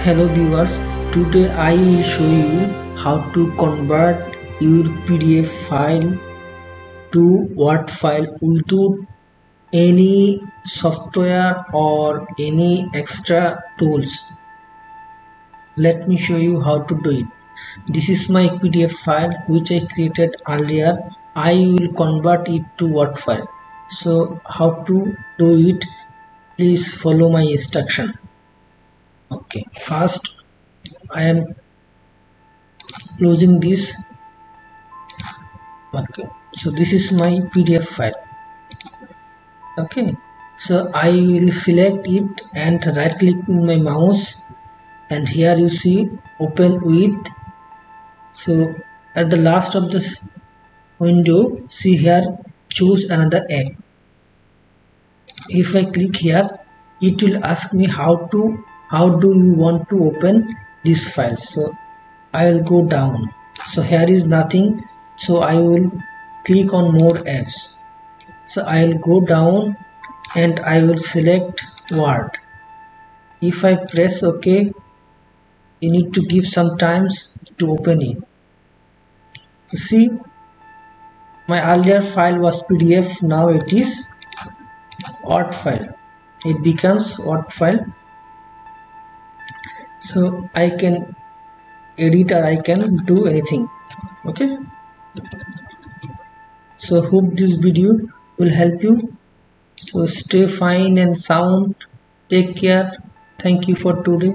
Hello viewers, today I will show you how to convert your PDF file to Word file without any software or any extra tools. Let me show you how to do it. This is my PDF file which I created earlier. I will convert it to Word file. So how to do it? Please follow my instruction. Okay, first I am closing this. Okay, so this is my PDF file. Okay, so I will select it and right click with my mouse, and here you see open with. So at the last of this window, see here, choose another app. If I click here, it will ask me how do you want to open this file. So I will go down. So here is nothing, so I will click on more apps. So I will go down and I will select Word. If I press OK, you need to give some time to open it. So see, my earlier file was PDF, now it is Word file. It becomes Word file. So I can edit or I can do anything. Okay, so hope this video will help you. So stay fine and sound. Take care. Thank you for today.